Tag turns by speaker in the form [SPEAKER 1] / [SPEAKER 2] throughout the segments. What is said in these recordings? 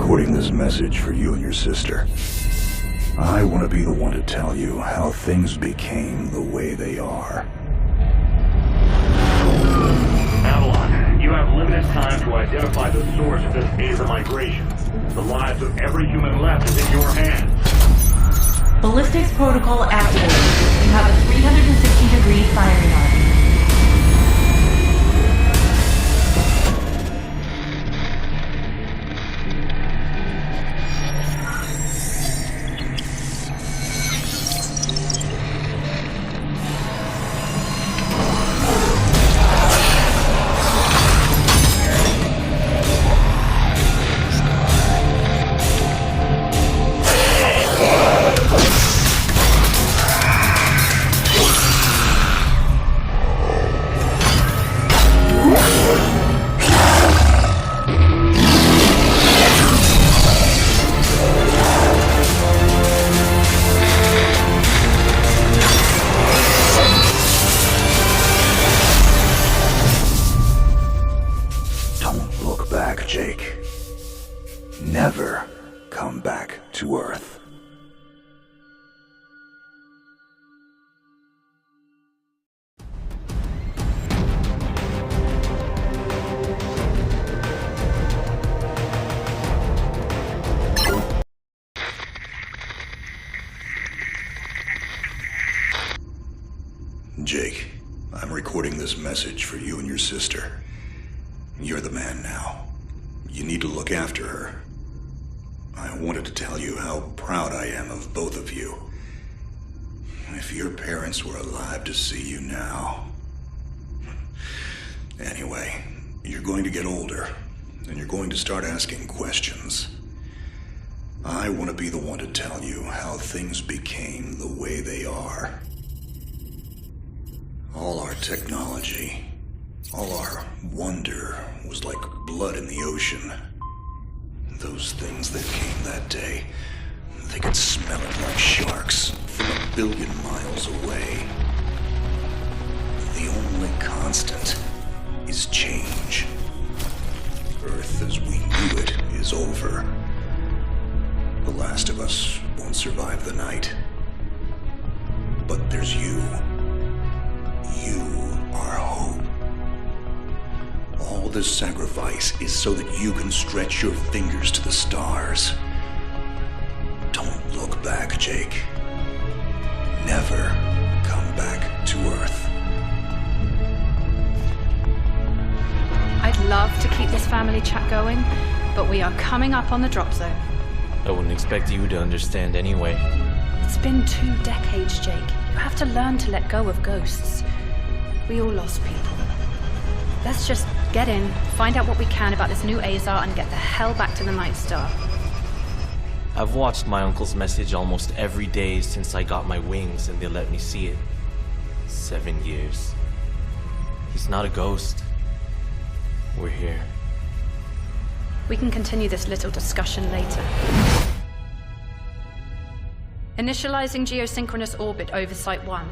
[SPEAKER 1] recording this message for you and your sister. I want to be the one to tell you how things became the way they are.
[SPEAKER 2] Avalon, you have limited time to identify the source of this Aether migration. The lives of every human left is in your hands.
[SPEAKER 3] Ballistics protocol activated. You have a 360-degree firing arc.
[SPEAKER 1] Jake. Never come back to Earth. Jake, I'm recording this message for you and your sister. You're the man now. You need to look after her. I wanted to tell you how proud I am of both of you. If your parents were alive to see you now. Anyway, you're going to get older, and you're going to start asking questions. I want to be the one to tell you how things became the way they are. All our technology, all our wonder was like blood in the ocean. Those things that came that day, they could smell it like sharks from 1 billion miles away. The only constant is change. Earth as we knew it is over. The last of us won't survive the night. But there's you. You are hope. All this sacrifice is so that you can stretch your fingers to the stars. Don't look back, Jake. Never come back to Earth.
[SPEAKER 4] I'd love to keep this family chat going, but we are coming up on the drop zone.
[SPEAKER 5] I wouldn't expect you to understand anyway.
[SPEAKER 4] It's been 2 decades, Jake. You have to learn to let go of ghosts. We all lost people. Let's just get in, find out what we can about this new Azar, and get the hell back to the Night Star.
[SPEAKER 5] I've watched my uncle's message almost every day since I got my wings and they let me see it. 7 years. He's not a ghost. We're here.
[SPEAKER 4] We can continue this little discussion later. Initializing geosynchronous orbit over Site 1.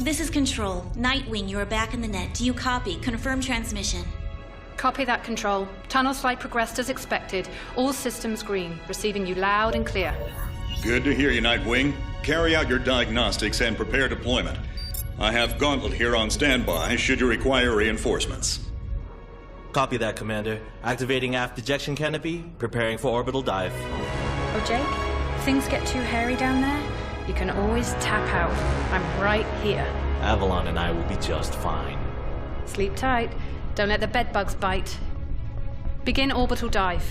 [SPEAKER 6] This is Control. Nightwing, you are back in the net. Do you copy? Confirm transmission.
[SPEAKER 4] Copy that, Control. Tunnel slide progressed as expected. All systems green. Receiving you loud and clear.
[SPEAKER 7] Good to hear you, Nightwing. Carry out your diagnostics and prepare deployment. I have Gauntlet here on standby should you require reinforcements.
[SPEAKER 5] Copy that, Commander. Activating aft ejection canopy, preparing for orbital dive.
[SPEAKER 4] Oh, Jake? If things get too hairy down there, you can always tap out. I'm right here.
[SPEAKER 5] Avalon and I will be just fine.
[SPEAKER 4] Sleep tight. Don't let the bedbugs bite. Begin orbital dive.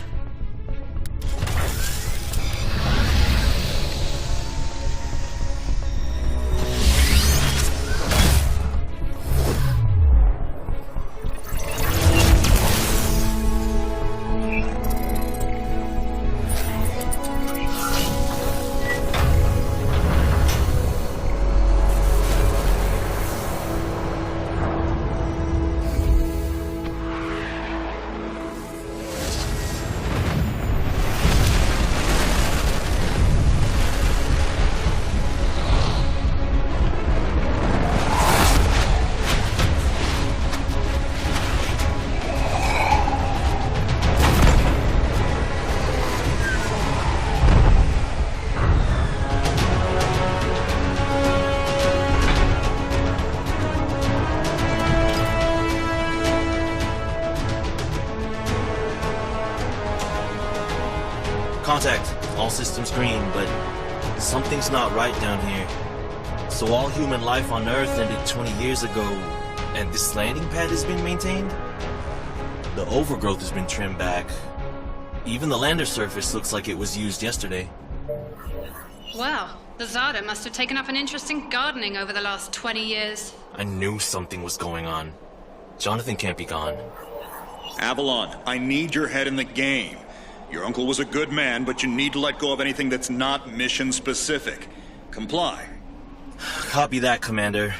[SPEAKER 5] Contact. All systems green, but something's not right down here. So all human life on Earth ended 20 years ago, and this landing pad has been maintained? The overgrowth has been trimmed back. Even the lander surface looks like it was used yesterday.
[SPEAKER 4] Well, the Zada must have taken up an interest in gardening over the last 20 years.
[SPEAKER 5] I knew something was going on. Jonathan can't be gone.
[SPEAKER 7] Avalon, I need your head in the game. Your uncle was a good man, but you need to let go of anything that's not mission-specific. Comply.
[SPEAKER 5] Copy that, Commander.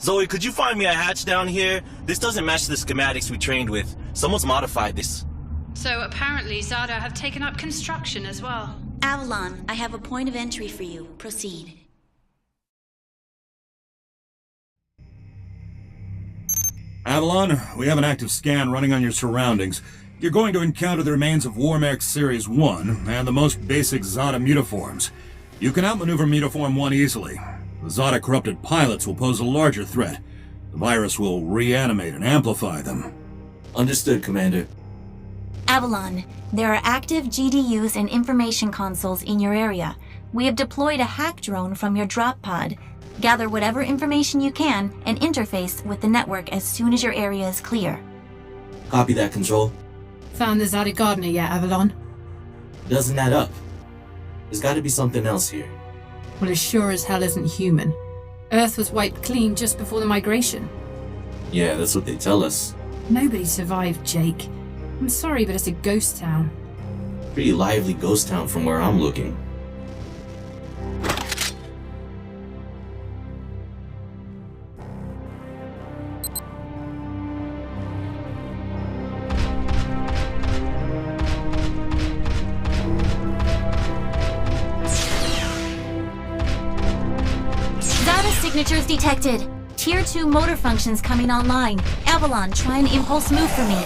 [SPEAKER 5] Zoe, could you find me a hatch down here? This doesn't match the schematics we trained with. Someone's modified this.
[SPEAKER 4] So apparently Zada have taken up construction as well.
[SPEAKER 6] Avalon, I have a point of entry for you. Proceed.
[SPEAKER 8] Avalon, we have an active scan running on your surroundings. You're going to encounter the remains of Warmech Series 1 and the most basic Zada mutaforms. You can outmaneuver Mutaform 1 easily. The Zada corrupted pilots will pose a larger threat. The virus will reanimate and amplify them.
[SPEAKER 5] Understood, Commander.
[SPEAKER 9] Avalon, there are active GDUs and information consoles in your area. We have deployed a hack drone from your drop pod. Gather whatever information you can and interface with the network as soon as your area is clear.
[SPEAKER 5] Copy that, Control.
[SPEAKER 10] Found the Zada Gardener yet, Avalon?
[SPEAKER 5] Doesn't add up. There's gotta be something else here.
[SPEAKER 10] Well, it sure as hell isn't human. Earth was wiped clean just before the migration.
[SPEAKER 5] Yeah, that's what they tell us.
[SPEAKER 10] Nobody survived, Jake. I'm sorry, but it's a ghost town.
[SPEAKER 5] Pretty lively ghost town from where I'm looking.
[SPEAKER 9] Signatures detected. Tier 2 motor functions coming online. Avalon, try an impulse move for me.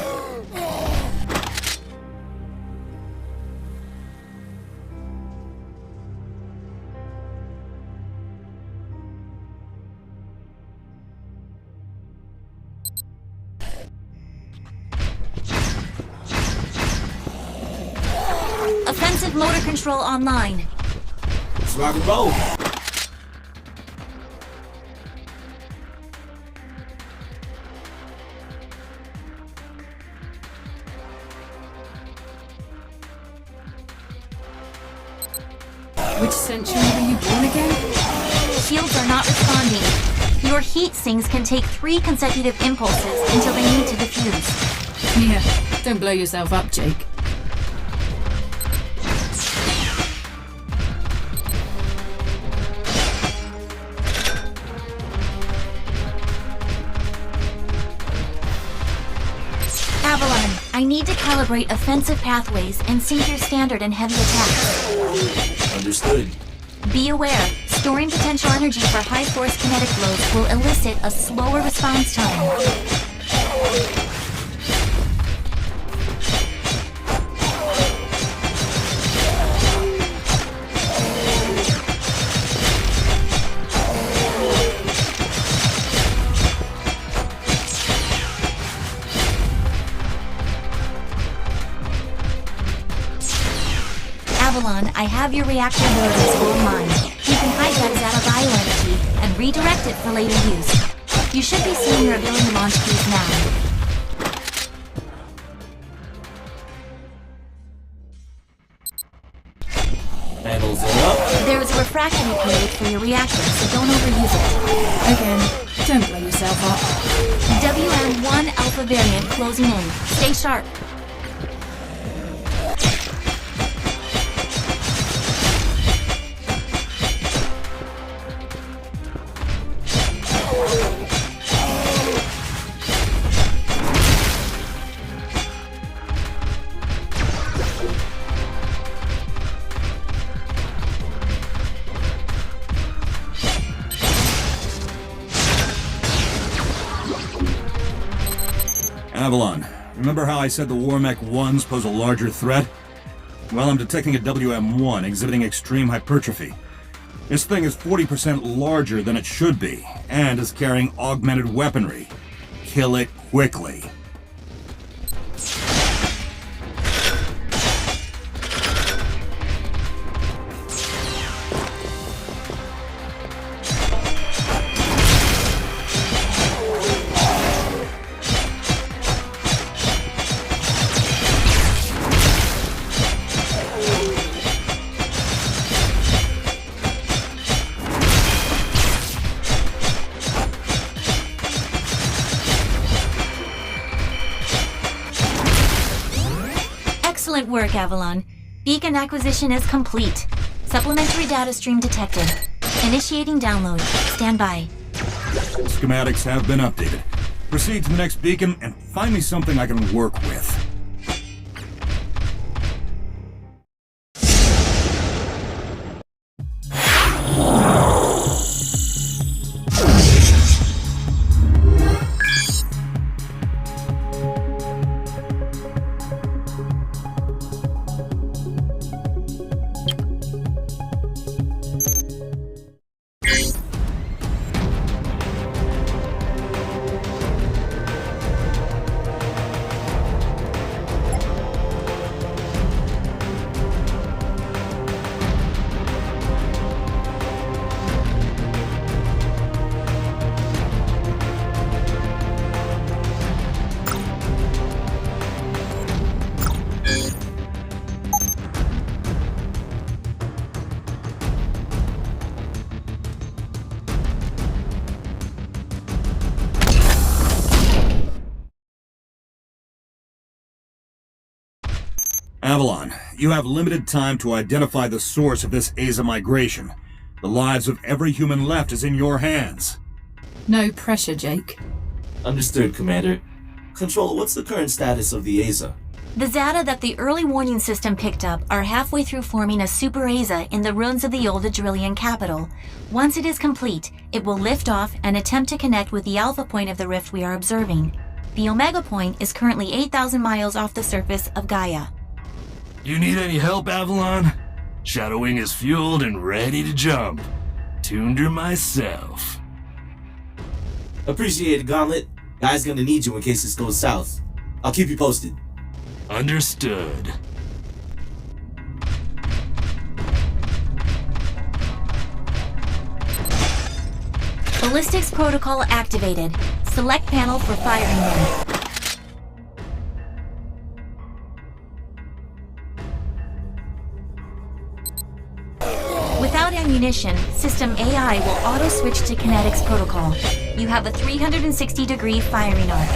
[SPEAKER 9] Offensive motor control online.
[SPEAKER 5] Let's rock and roll.
[SPEAKER 10] Which century were you born again?
[SPEAKER 9] Shields are not responding. Your heat sinks can take 3 consecutive impulses until they need to defuse.
[SPEAKER 10] Yeah, don't blow yourself up, Jake.
[SPEAKER 9] Avalon, I need to calibrate offensive pathways and sync your standard and heavy attacks.
[SPEAKER 5] Understood.
[SPEAKER 9] Be aware, storing potential energy for high force kinetic blows will elicit a slower response time. Avalon, I have your reactor loaders online. You can hijack Zeta bioenergy and redirect it for later use. You should be seeing your ability launch keys now.
[SPEAKER 5] Panels are up.
[SPEAKER 9] There is a refractory period for your reactor, so don't overuse it.
[SPEAKER 10] Again, don't blow yourself up.
[SPEAKER 9] WM1 Alpha variant closing in. Stay sharp.
[SPEAKER 8] Avalon, remember how I said the Warmech 1s pose a larger threat? Well, I'm detecting a WM1 exhibiting extreme hypertrophy. This thing is 40% larger than it should be, and is carrying augmented weaponry. Kill it quickly.
[SPEAKER 9] Excellent work, Avalon. Beacon acquisition is complete. Supplementary data stream detected. Initiating download. Stand by.
[SPEAKER 8] Schematics have been updated. Proceed to the next beacon and find me something I can work with. Avalon, you have limited time to identify the source of this Aza migration. The lives of every human left is in your hands.
[SPEAKER 10] No pressure, Jake.
[SPEAKER 5] Understood, Commander. Control, what's the current status of the Aza?
[SPEAKER 9] The Zata that the early warning system picked up are halfway through forming a super Aza in the ruins of the old Adrillian capital. Once it is complete, it will lift off and attempt to connect with the alpha point of the rift we are observing. The Omega point is currently 8,000 miles off the surface of Gaia.
[SPEAKER 11] You need any help, Avalon? Shadowwing is fueled and ready to jump. Tuned her myself.
[SPEAKER 5] Appreciate it, Gauntlet. Guy's gonna need you in case this goes south. I'll keep you posted.
[SPEAKER 11] Understood.
[SPEAKER 9] Ballistics protocol activated. Select panel for firing mode. Without ammunition, System AI will auto-switch to kinetics protocol. You have a 360-degree firing arc.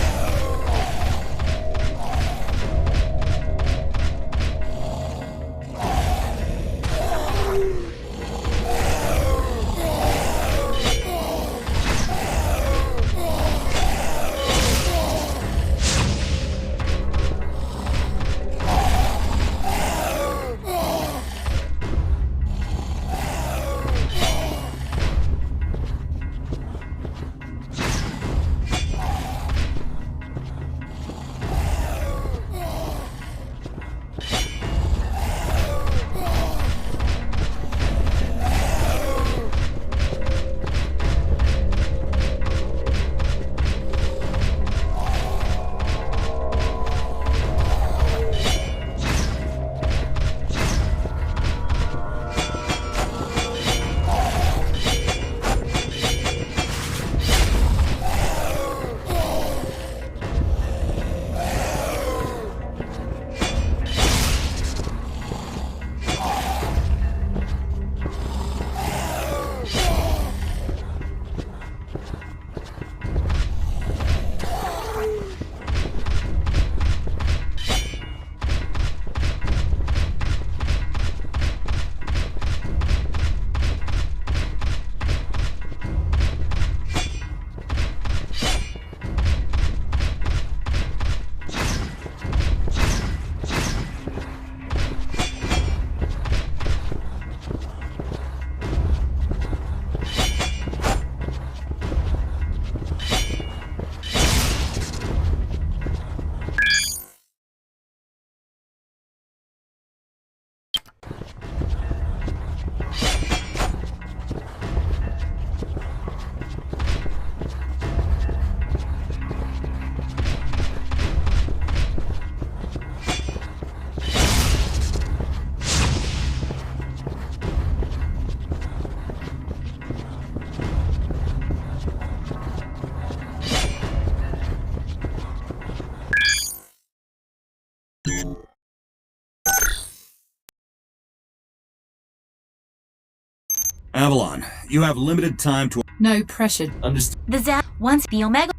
[SPEAKER 8] Avalon, you have limited time to...
[SPEAKER 10] No pressure.
[SPEAKER 5] Understood.
[SPEAKER 9] The Zap once the Omega...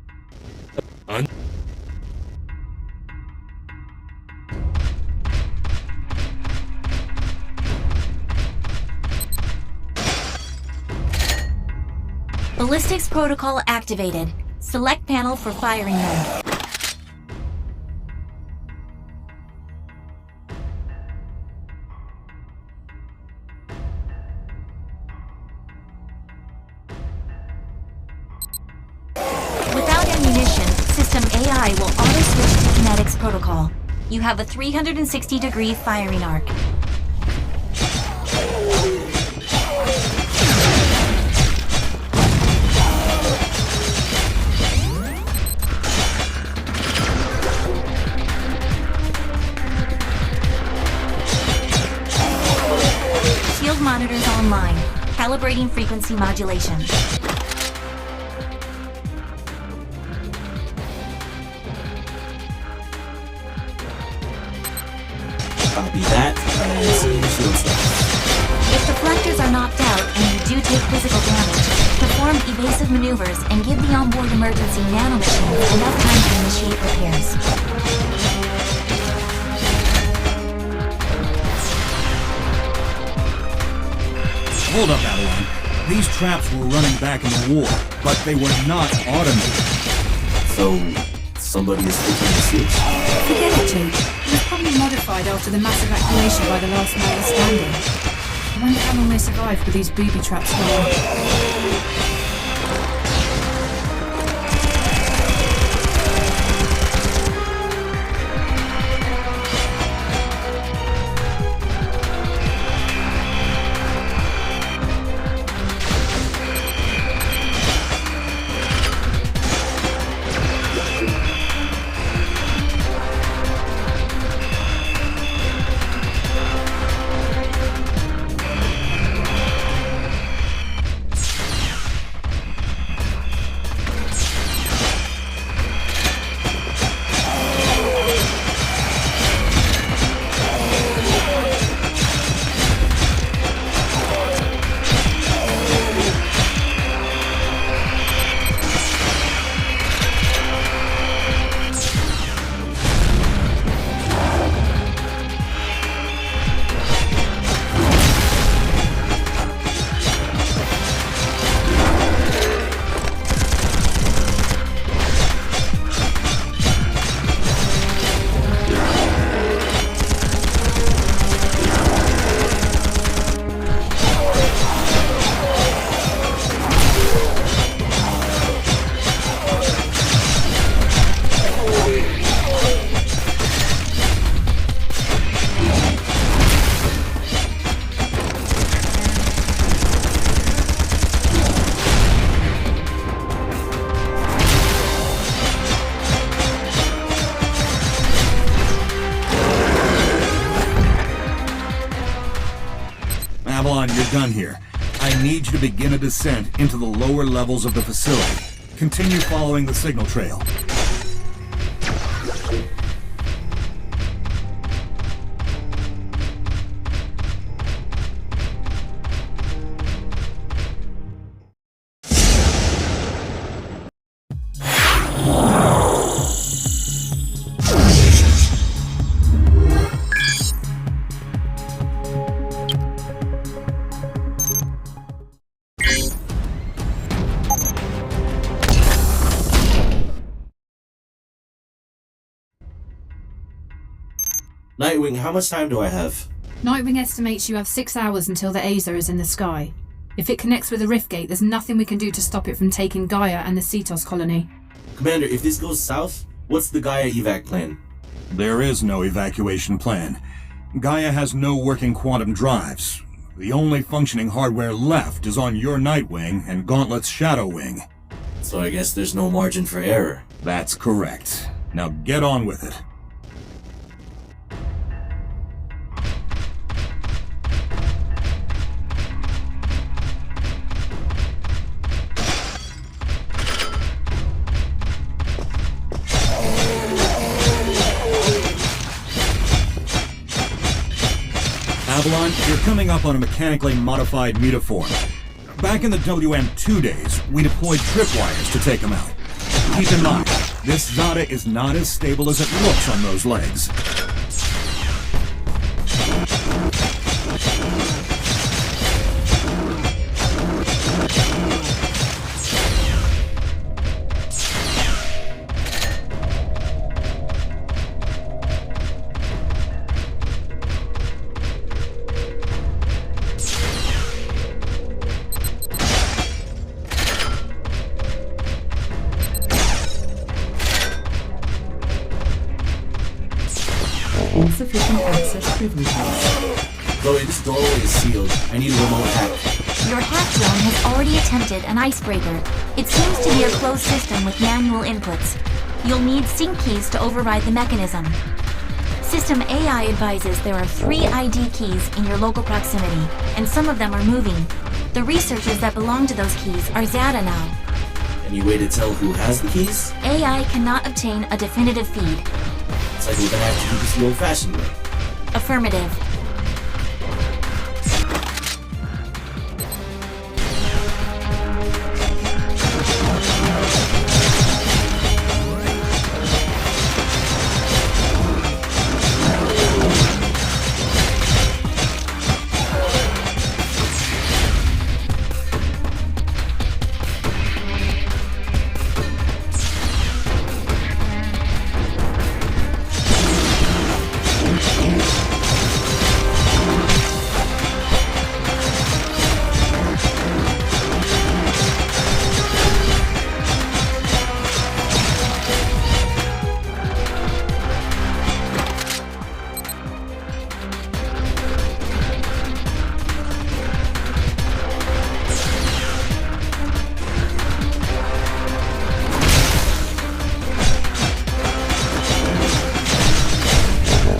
[SPEAKER 9] Ballistics protocol activated. Select panel for firing mode. Without ammunition, System AI will auto-switch to Kinetics protocol. You have a 360-degree firing arc. Shield monitors online. Calibrating frequency modulation.
[SPEAKER 5] Copy that, and see the shield stuff.
[SPEAKER 9] If deflectors are knocked out and you do take physical damage, perform evasive maneuvers and give the onboard emergency nanomachine enough time to initiate repairs.
[SPEAKER 8] Hold up, Avalon. These traps were running back in the war, but they were not automated.
[SPEAKER 5] So, somebody is flipping the switch?
[SPEAKER 10] Forget it, Jake. It was probably modified after the mass evacuation by the last man standing. I wonder how long they survived with these booby traps going.
[SPEAKER 8] Avalon, you're done here. I need you to begin a descent into the lower levels of the facility. Continue following the signal trail.
[SPEAKER 5] Nightwing, how much time do I have?
[SPEAKER 10] Nightwing estimates you have 6 hours until the Azer is in the sky. If it connects with the rift gate, there's nothing we can do to stop it from taking Gaia and the Cetos colony.
[SPEAKER 5] Commander, if this goes south, what's the Gaia evac plan?
[SPEAKER 8] There is no evacuation plan. Gaia has no working quantum drives. The only functioning hardware left is on your Nightwing and Gauntlet's Shadow Wing.
[SPEAKER 5] So I guess there's no margin for error.
[SPEAKER 8] That's correct. Now get on with it. Avalon, you're coming up on a mechanically modified mutaform. Back in the WM2 days, we deployed tripwires to take them out. Keep in mind, this Zada is not as stable as it looks on those legs.
[SPEAKER 10] Insufficient access privileges.
[SPEAKER 12] Chloe, this doorway is sealed. I need a remote hack.
[SPEAKER 9] Your hack drone has already attempted an icebreaker. It seems to be a closed system with manual inputs. You'll need sync keys to override the mechanism. System AI advises there are 3 ID keys in your local proximity, and some of them are moving. The researchers that belong to those keys are Zada now.
[SPEAKER 12] Any way to tell who has the keys?
[SPEAKER 9] AI cannot obtain a definitive feed.
[SPEAKER 12] It's like we're gonna have to do this the old-fashioned way.
[SPEAKER 9] Affirmative.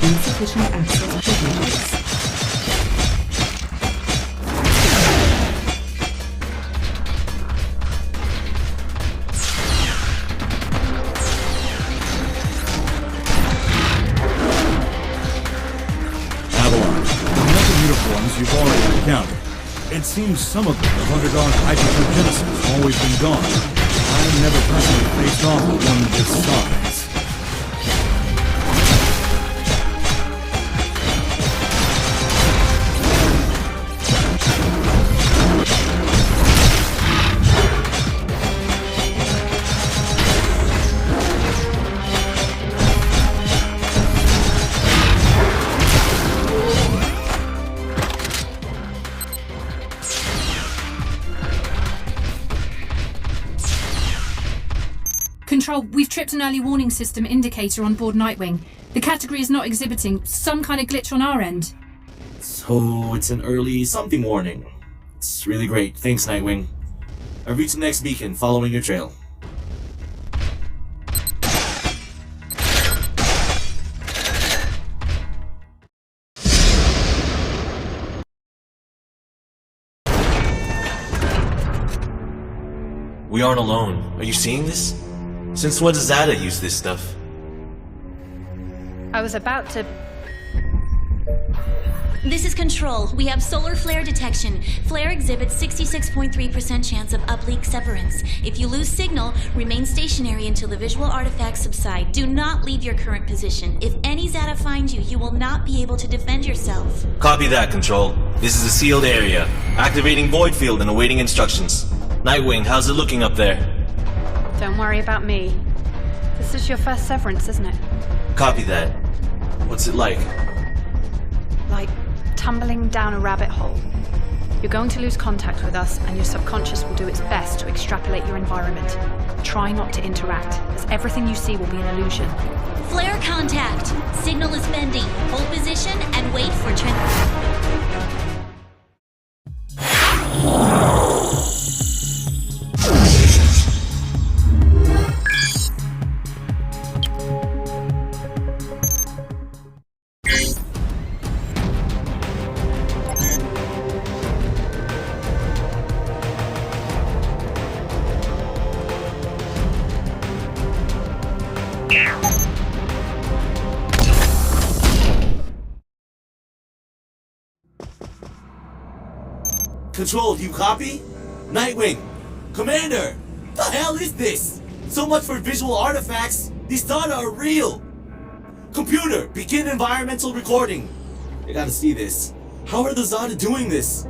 [SPEAKER 10] Insufficient access privileges.
[SPEAKER 8] Avalon, the metal uniforms you've already encountered. It seems some of them have undergone hypergenesis, always been gone. I've never personally faced off with one this size.
[SPEAKER 10] Control, we've tripped an early warning system indicator on board Nightwing. The category is not exhibiting some kind of glitch on our end.
[SPEAKER 12] So it's an early something warning. It's really great. Thanks, Nightwing. I've reached the next beacon, following your trail.
[SPEAKER 5] We aren't alone. Are you seeing this? Since when does Zada use this stuff?
[SPEAKER 4] I was about to...
[SPEAKER 6] This is Control. We have solar flare detection. Flare exhibits 66.3% chance of uplink severance. If you lose signal, remain stationary until the visual artifacts subside. Do not leave your current position. If any Zada finds you, you will not be able to defend yourself.
[SPEAKER 5] Copy that, Control. This is a sealed area. Activating void field and awaiting instructions. Nightwing, how's it looking up there?
[SPEAKER 4] Don't worry about me. This is your first severance, isn't it?
[SPEAKER 5] Copy that. What's it like?
[SPEAKER 4] Like tumbling down a rabbit hole. You're going to lose contact with us, and your subconscious will do its best to extrapolate your environment. Try not to interact, as everything you see will be an illusion.
[SPEAKER 6] Flare contact. Signal is bending. Hold position and wait for transmission.
[SPEAKER 12] Control, do you copy? Nightwing! Commander! The hell is this? So much for visual artifacts! These data are real! Computer, begin environmental recording! I gotta see this. How are the Zada doing this?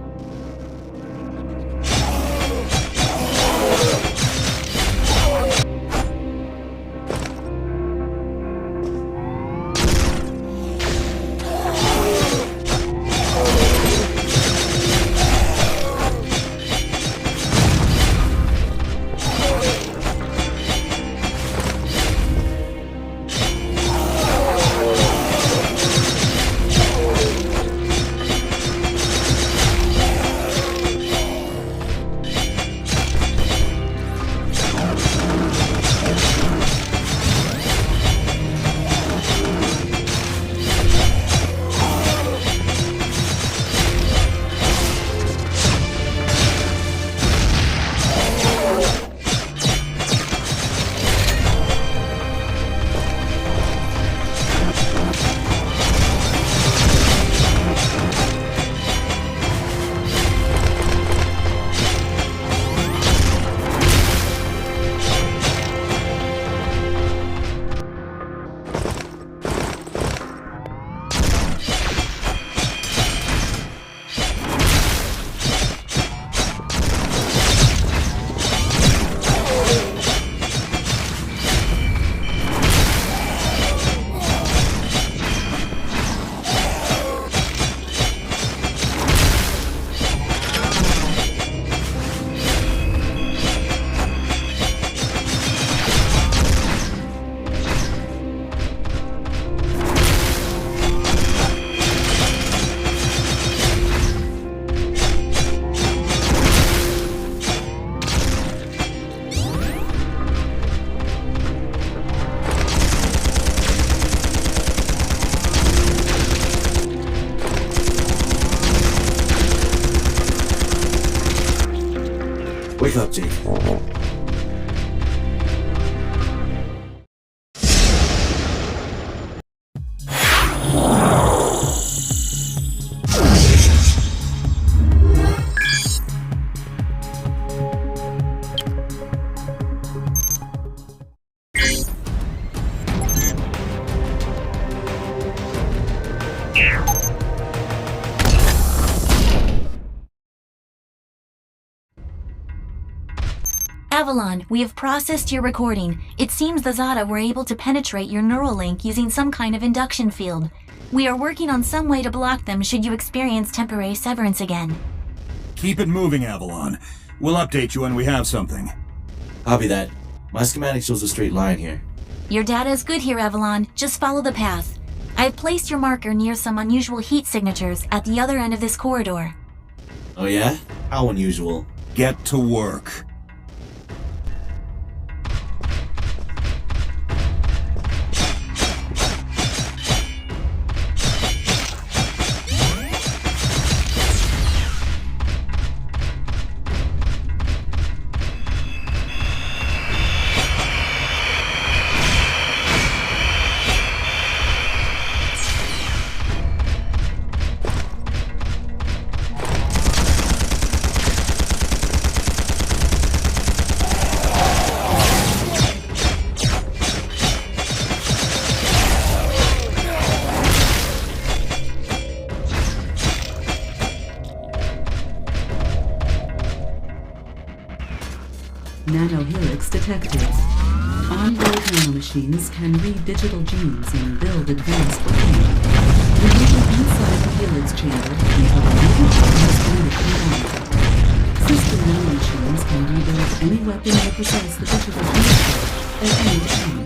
[SPEAKER 12] Wake up, Jake.
[SPEAKER 9] Avalon, we have processed your recording. It seems the Zada were able to penetrate your neural link using some kind of induction field. We are working on some way to block them should you experience temporary severance again.
[SPEAKER 8] Keep it moving, Avalon. We'll update you when we have something.
[SPEAKER 12] Copy that. My schematic shows a straight line here.
[SPEAKER 9] Your data is good here, Avalon. Just follow the path. I have placed your marker near some unusual heat signatures at the other end of this corridor.
[SPEAKER 12] Oh yeah? How unusual.
[SPEAKER 8] Get to work.
[SPEAKER 13] Nanohelix detected. Onboard nanomachines can read digital genes and build advanced weaponry. Remaining inside the helix chamber until the nanochip has been combined. System nanomachines can rebuild any weapon that possess the digital gene code at any time.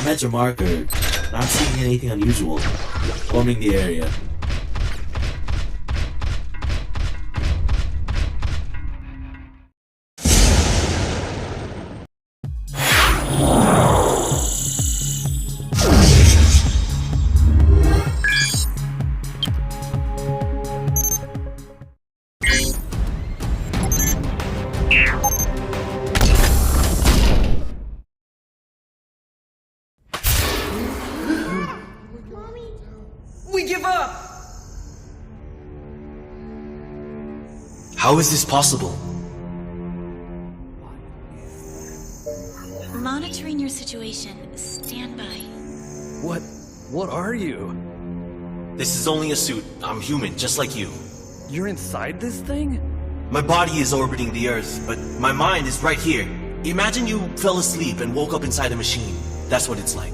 [SPEAKER 12] Met your marker. Not seeing anything unusual. Forming the area.
[SPEAKER 5] How is this possible?
[SPEAKER 6] Monitoring your situation. Stand by.
[SPEAKER 14] What are you?
[SPEAKER 5] This is only a suit. I'm human, just like you.
[SPEAKER 14] You're inside this thing?
[SPEAKER 5] My body is orbiting the Earth, but my mind is right here. Imagine you fell asleep and woke up inside a machine. That's what it's like.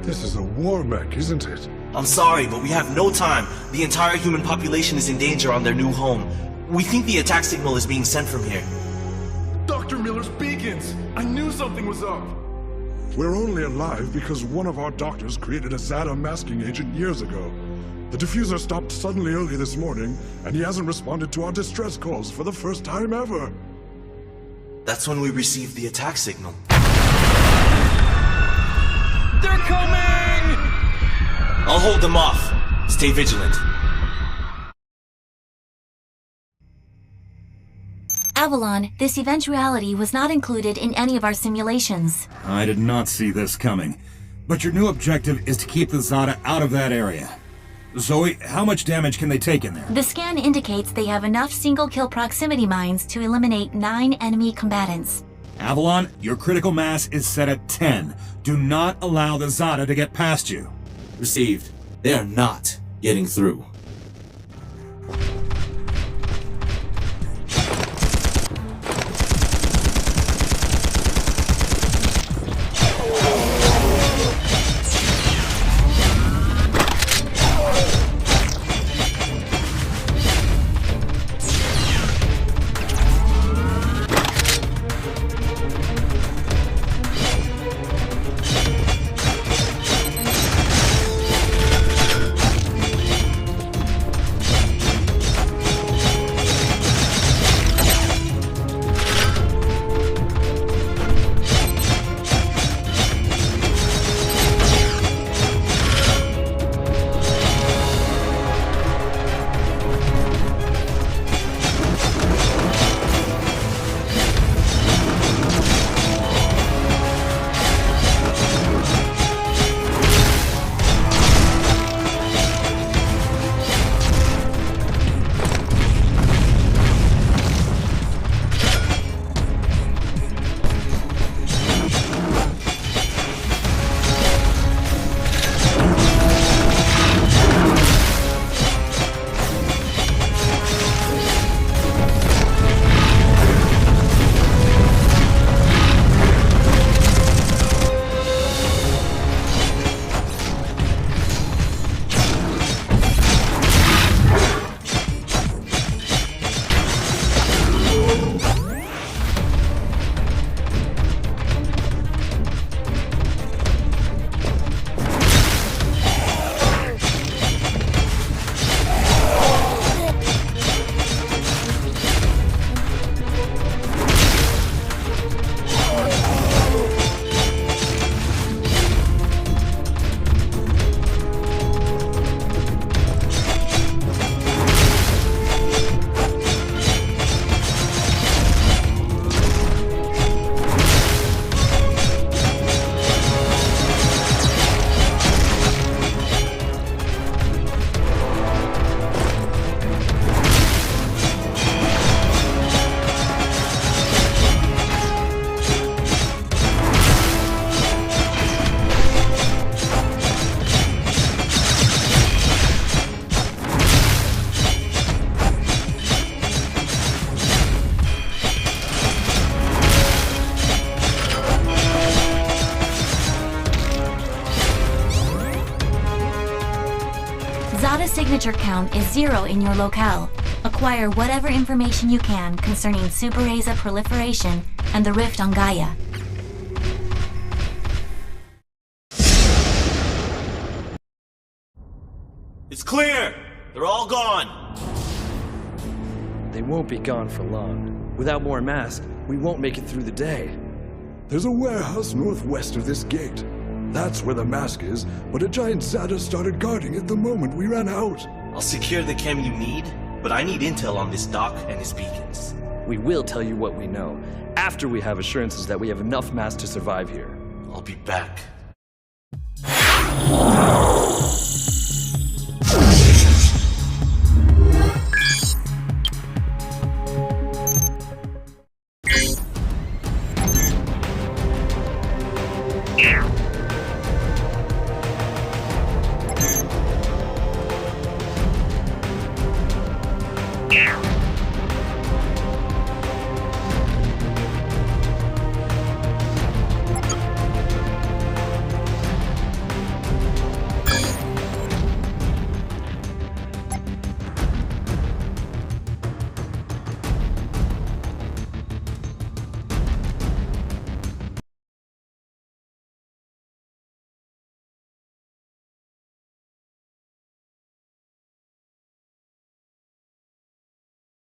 [SPEAKER 15] This is a war mech, isn't it?
[SPEAKER 5] I'm sorry, but we have no time. The entire human population is in danger on their new home. We think the attack signal is being sent from here.
[SPEAKER 15] Dr. Miller's beacons! I knew something was up! We're only alive because one of our doctors created a Zada masking agent years ago. The diffuser stopped suddenly early this morning, and he hasn't responded to our distress calls for the first time ever.
[SPEAKER 5] That's when we received the attack signal.
[SPEAKER 14] They're coming!
[SPEAKER 5] I'll hold them off. Stay vigilant.
[SPEAKER 9] Avalon, this eventuality was not included in any of our simulations.
[SPEAKER 8] I did not see this coming. But your new objective is to keep the Zada out of that area. Zoe, how much damage can they take in there?
[SPEAKER 9] The scan indicates they have enough single-kill proximity mines to eliminate 9 enemy combatants.
[SPEAKER 8] Avalon, your critical mass is set at 10. Do not allow the Zada to get past you.
[SPEAKER 12] Received. They are not getting through.
[SPEAKER 9] Zada signature count is 0 in your locale. Acquire whatever information you can concerning Super Aza proliferation and the rift on Gaia.
[SPEAKER 5] It's clear! They're all gone!
[SPEAKER 14] They won't be gone for long. Without more masks, we won't make it through the day.
[SPEAKER 15] There's a warehouse northwest of this gate. That's where the mask is, but a giant Zada started guarding it the moment we ran out.
[SPEAKER 5] I'll secure the chem you need, but I need intel on this doc and his beacons.
[SPEAKER 14] We will tell you what we know, after we have assurances that we have enough mass to survive here.
[SPEAKER 5] I'll be back.